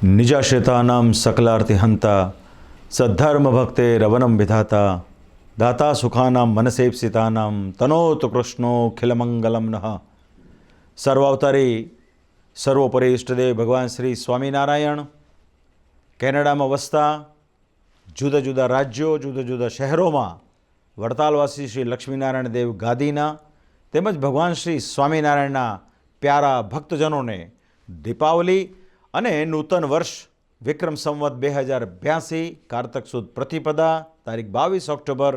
નિજાશેતાનામ સકલાર્તિહંતા સદ્ધર્મ ભક્તે રવનમ વિધાતા દાતા સુખાનામ મનસેપ્સિતાનામ તનોતુ કૃષ્ણો ખિલમંગલમ નઃ. સર્વાવતારી સર્વોપરી ઇષ્ટદેવ ભગવાન શ્રી સ્વામિનારાયણ કેનેડામાં વસતા જુદા જુદા રાજ્યો જુદા જુદા શહેરોમાં વડતાલવાસી શ્રી લક્ષ્મીનારાયણ દેવ ગાદીના તેમજ ભગવાન શ્રી સ્વામિનારાયણના પ્યારા ભક્તજનોને દીપાવલી અને નૂતન વર્ષ વિક્રમ સંવત 2082 કારતક સુદ પ્રતિપદા તારીખ 22 ઓક્ટોબર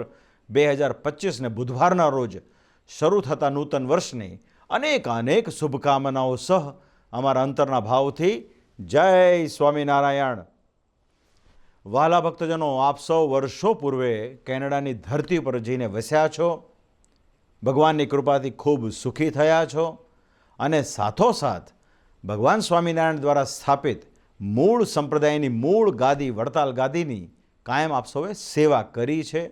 2025ને બુધવારના રોજ શરૂ થતા નૂતન વર્ષની અનેક શુભકામનાઓ સહ અમારા અંતરના ભાવથી જય સ્વામિનારાયણ. વહાલા ભક્તજનો, આપ સૌ વર્ષો પૂર્વે કેનેડાની ધરતી પર જઈને વસ્યા છો, ભગવાનની કૃપાથી ખૂબ સુખી થયા છો અને સાથોસાથ ભગવાન સ્વામિનારાયણ દ્વારા સ્થાપિત મૂળ સંપ્રદાયની મૂળ ગાદી વડતાલ ગાદીની કાયમ આપ સૌએ સેવા કરી છે.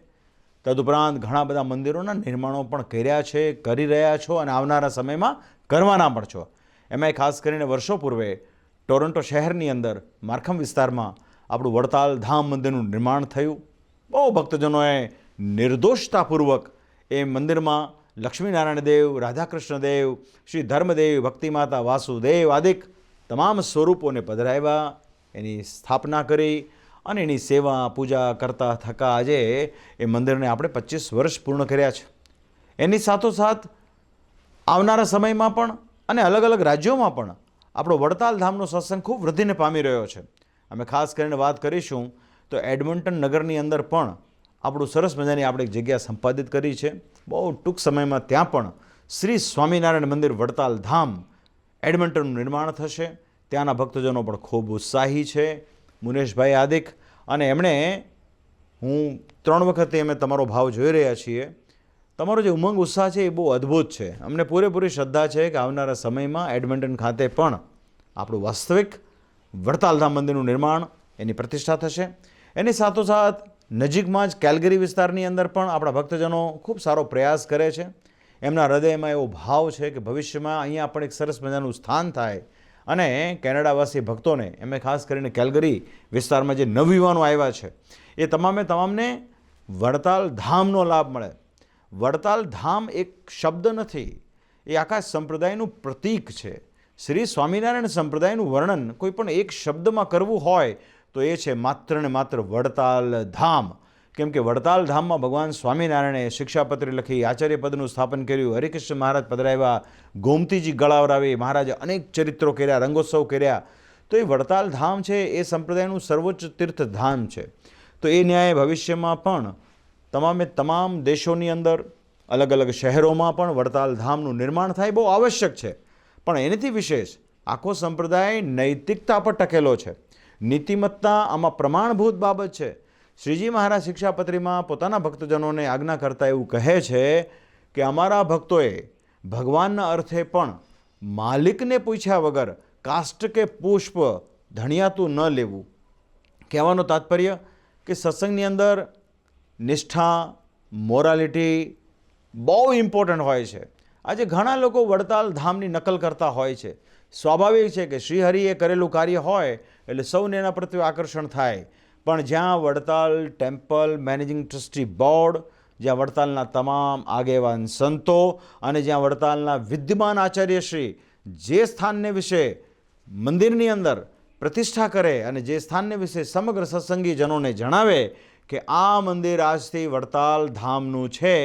તદુપરાંત ઘણા બધા મંદિરોના નિર્માણો પણ કર્યા છે, કરી રહ્યા છો અને આવનારા સમયમાં કરવાના પણ છો. એમાંય ખાસ કરીને વર્ષો પૂર્વે ટોરન્ટો શહેરની અંદર માર્ખમ વિસ્તારમાં આપણું વડતાલ ધામ મંદિરનું નિર્માણ થયું. બહુ ભક્તજનોએ નિર્દોષતાપૂર્વક એ મંદિરમાં લક્ષ્મીનારાયણ દેવ, રાધાકૃષ્ણ દેવ, શ્રી ધર્મદેવ, ભક્તિમાતા વાસુદેવ આદિક તમામ સ્વરૂપોને પધરાવ્યા, એની સ્થાપના કરી અને એની સેવા પૂજા કરતા થકા આજે એ મંદિરને આપણે 25 વર્ષ પૂર્ણ કર્યા છે. એની સાથોસાથ આવનારા સમયમાં પણ અને અલગ અલગ રાજ્યોમાં પણ આપણો વડતાલ ધામનો સત્સંગ ખૂબ વૃદ્ધિને પામી રહ્યો છે. અમે ખાસ કરીને વાત કરીશું તો એડમન્ટન નગરની અંદર પણ આપણું સરસ મજાની આપણે એક જગ્યા સંપાદિત કરી છે. બહુ ટૂંક સમયમાં ત્યાં પણ શ્રી સ્વામિનારાયણ મંદિર વડતાલ ધામ એડમન્ટનનું નિર્માણ થશે. ત્યાંના ભક્તજનો પણ ખૂબ ઉત્સાહી છે, મુનેશભાઈ આદિક, અને એમણે હું 3 વખતે અમે તમારો ભાવ જોઈ રહ્યા છીએ. તમારો જે ઉમંગ ઉત્સાહ છે એ બહુ અદ્ભુત છે. અમને પૂરેપૂરી શ્રદ્ધા છે કે આવનારા સમયમાં એડમન્ટન ખાતે પણ આપણું વાસ્તવિક વડતાલ ધામ મંદિરનું નિર્માણ, એની પ્રતિષ્ઠા થશે. એની સાથોસાથ નજીકમાં જ કેલ્ગરી વિસ્તારની અંદર પણ આપણા ભક્તજનો ખૂબ સારો પ્રયાસ કરે છે. એમના હૃદયમાં એવો ભાવ છે કે ભવિષ્યમાં અહીંયા પણ એક સરસ મજાનું સ્થાન થાય અને કેનેડાવાસી ભક્તોને, એમાં ખાસ કરીને કેલ્ગરી વિસ્તારમાં જે નવયુવાનો આવ્યા છે એ તમામને વડતાલ ધામનો લાભ મળે. વડતાલ ધામ એક શબ્દ નથી, એ આખા સંપ્રદાયનું પ્રતીક છે. શ્રી સ્વામિનારાયણ સંપ્રદાયનું વર્ણન કોઈ પણ એક શબ્દમાં કરવું હોય તો એ છે માત્ર ને માત્ર વડતાલ ધામ. કેમ કે વડતાલ ધામમાં ભગવાન સ્વામિનારાયણે શિક્ષાપત્રી લખી, આચાર્ય પદનું સ્થાપન કર્યું, હરિકૃષ્ણ મહારાજ પધરાવ્યા, ગોમતીજી ગળાવરાવી, મહારાજે અનેક ચરિત્રો કર્યા, રંગોત્સવ કર્યા. તો એ વડતાલ ધામ છે એ સંપ્રદાયનું સર્વોચ્ચ તીર્થધામ છે. તો એ ન્યાય ભવિષ્યમાં પણ તમામ દેશોની અંદર અલગ અલગ શહેરોમાં પણ વડતાલ ધામનું નિર્માણ થાય બહુ આવશ્યક છે. પણ એનાથી વિશેષ આખો સંપ્રદાય નૈતિકતા પર ટકેલો છે. નીતિમત્તા આમાં પ્રમાણભૂત બાબત છે. શ્રીજી મહારાજ શિક્ષાપત્રીમાં પોતાના ભક્તજનોને આજ્ઞા કરતા એવું કહે છે કે અમારા ભક્તોએ ભગવાનના અર્થે પણ માલિકને પૂછ્યા વગર કાષ્ટ કે પુષ્પ ધણિયાતું ન લેવું. કહેવાનો તાત્પર્ય કે સત્સંગની અંદર નિષ્ઠા, મોરાલિટી બહુ ઇમ્પોર્ટન્ટ હોય છે. આજે ઘણા લોકો વડતાલ ધામની નકલ કરતા હોય છે. સ્વાભાવિક છે કે શ્રીહરિએ કરેલું કાર્ય હોય એટલે સૌને એના પ્રત્યે આકર્ષણ થાય. પણ જ્યાં Vadtal temple managing trustee board, જ્યાં વડતાલના તમામ આગેવાન સંતો અને જ્યાં વડતાલના વિદ્યમાન આચાર્યશ્રી જે સ્થાનને વિશે મંદિરની અંદર પ્રતિષ્ઠા કરે અને જે સ્થાનને વિશે સમગ્ર સત્સંગીજનોને જણાવે કે આ મંદિર આજથી વડતાલ ધામનું છે,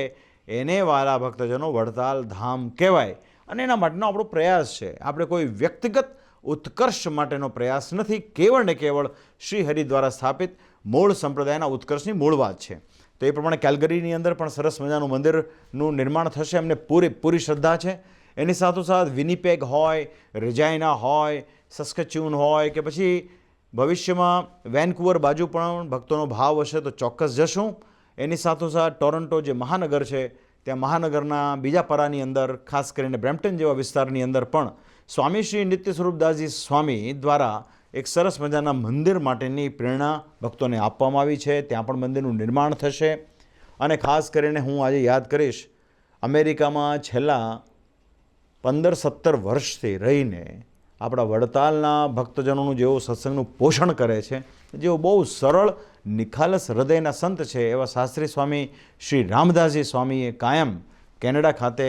એને વાલા ભક્તજનો વડતાલ ધામ કહેવાય. અને એના માટેનો આપણો પ્રયાસ છે. આપણે કોઈ વ્યક્તિગત ઉત્કર્ષ માટેનો પ્રયાસ નથી, કેવળ ને કેવળ શ્રી હરિ દ્વારા સ્થાપિત મૂળ સંપ્રદાયના ઉત્કર્ષની મૂળ વાત છે. તો એ પ્રમાણે કેલ્ગરીની અંદર પણ સરસ મજાનું મંદિરનું નિર્માણ થશે. અમને પૂરી શ્રદ્ધા છે. એની સાથોસાથ વિનીપેગ હોય, રેજાઇના હોય, સસ્કેચ્યુન હોય કે પછી ભવિષ્યમાં વેનકુવર બાજુ પણ ભક્તોનો ભાવ હશે તો ચોક્કસ જશું. એની સાથોસાથ ટોરન્ટો જે મહાનગર છે ત્યાં મહાનગરના બીજા પરાની અંદર, ખાસ કરીને બ્રેમ્પટન જેવા વિસ્તારની અંદર પણ સ્વામી શ્રી નિત્ય સ્વરૂપદાસજી સ્વામી દ્વારા એક સરસ મજાના મંદિર માટેની પ્રેરણા ભક્તોને આપવામાં આવી છે. ત્યાં પણ મંદિરનું નિર્માણ થશે. અને ખાસ કરીને હું આજે યાદ કરીશ, અમેરિકામાં છેલ્લા 15-17 વર્ષથી રહીને આપણા વડતાલના ભક્તજનોનું જેઓ સત્સંગનું પોષણ કરે છે, જેઓ બહુ સરળ નિખાલસ હૃદયના સંત છે, એવા શાસ્ત્રી સ્વામી શ્રી રામદાસજી સ્વામીએ કાયમ કેનેડા ખાતે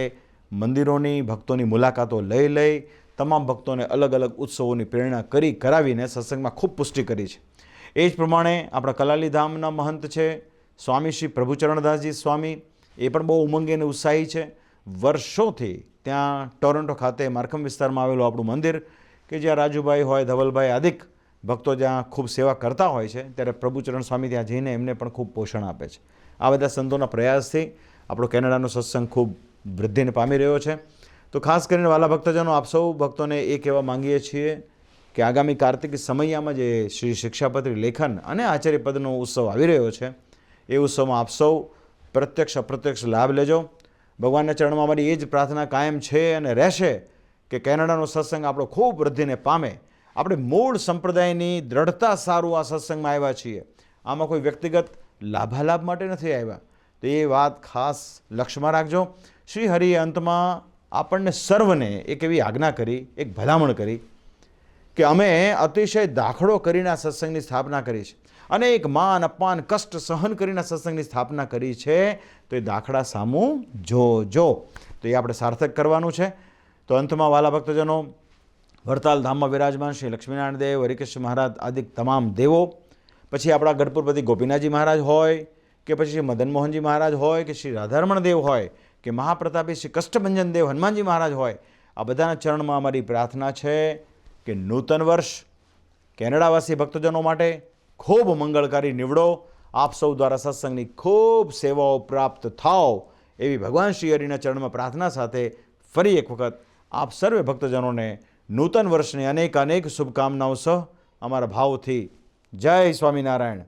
મંદિરોની ભક્તોની મુલાકાતો લઈ તમામ ભક્તોને અલગ અલગ ઉત્સવોની પ્રેરણા કરાવીને સત્સંગમાં ખૂબ પુષ્ટિ કરી છે. એ જ પ્રમાણે આપણા કલાલી ધામના મહંત છે સ્વામી શ્રી પ્રભુચરણદાસજી સ્વામી, એ પણ બહુ ઉમંગી અને ઉત્સાહી છે. વર્ષોથી ત્યાં ટોરન્ટો ખાતે માર્કમ વિસ્તારમાં આવેલું આપણું મંદિર કે જ્યાં રાજુભાઈ હોય, ધવલભાઈ આદિક ભક્તો જ્યાં ખૂબ સેવા કરતા હોય છે, ત્યારે પ્રભુચરણ સ્વામી ત્યાં જઈને એમને પણ ખૂબ પોષણ આપે છે. આ બધા સંતોના પ્રયાસથી આપણો કેનેડાનો સત્સંગ ખૂબ વૃદ્ધિને પામી રહ્યો છે. તો ખાસ કરીને વાલા ભક્તજનો, આપ સૌ ભક્તોને એ કહેવા માંગીએ છીએ કે આગામી કાર્તિક સમયમાં જે શ્રી શિક્ષાપત્રી લેખન અને આચાર્યપદનો ઉત્સવ આવી રહ્યો છે, એ ઉત્સવમાં આપ સૌ પ્રત્યક્ષ અપ્રત્યક્ષ લાભ લેજો. ભગવાનના ચરણમાં અમારી એ જ પ્રાર્થના કાયમ છે અને રહેશે કે કેનેડાનો સત્સંગ આપણો ખૂબ વૃદ્ધિને પામે. આપણે મૂળ સંપ્રદાયની દ્રઢતા સારું આ સત્સંગમાં આવ્યા છીએ, આમાં કોઈ વ્યક્તિગત લાભાલાભ માટે નથી આવ્યા. તો એ વાત ખાસ લક્ષ્યમાં રાખજો. શ્રી હરિએ અંતમાં આપણને સર્વને એક એવી આજ્ઞા કરી, એક ભલામણ કરી કે અમે અતિશય દાખલો કરીને આ સત્સંગની સ્થાપના કરી છે, અને એક માન અપમાન કષ્ટ સહન કરીને સત્સંગની સ્થાપના કરી છે. તો એ દાખલા સામું જોજો, તો એ આપણે સાર્થક કરવાનું છે. તો અંતમાં વાલા ભક્તજનો, વડતાલ ધામમાં વિરાજમાન શ્રી લક્ષ્મીનારાયણ દેવ, હરિકૃષ્ણ મહારાજ આદિ તમામ દેવો, પછી આપણા ગઢપુરપતિ ગોપીનાથજી મહારાજ હોય, કે પછી શ્રી મદન મોહનજી મહારાજ હોય, કે શ્રી રાધારમણ દેવ હોય, કે મહાપ્રતાપી શ્રી કષ્ટભંજન દેવ હનુમાનજી મહારાજ હોય, આ બધાના ચરણમાં અમારી પ્રાર્થના છે કે નૂતન વર્ષ કેનેડાવાસી ભક્તજનો માટે ખૂબ મંગળકારી નીવડો. આપ સૌ દ્વારા સત્સંગની ખૂબ સેવાઓ પ્રાપ્ત થાવ, એવી ભગવાન શ્રી હરિના ચરણમાં પ્રાર્થના સાથે ફરી એક વખત આપ સર્વે ભક્તજનોને નૂતન વર્ષની અનેક શુભકામનાઓ સહ અમારા ભાવથી જય સ્વામિનારાયણ.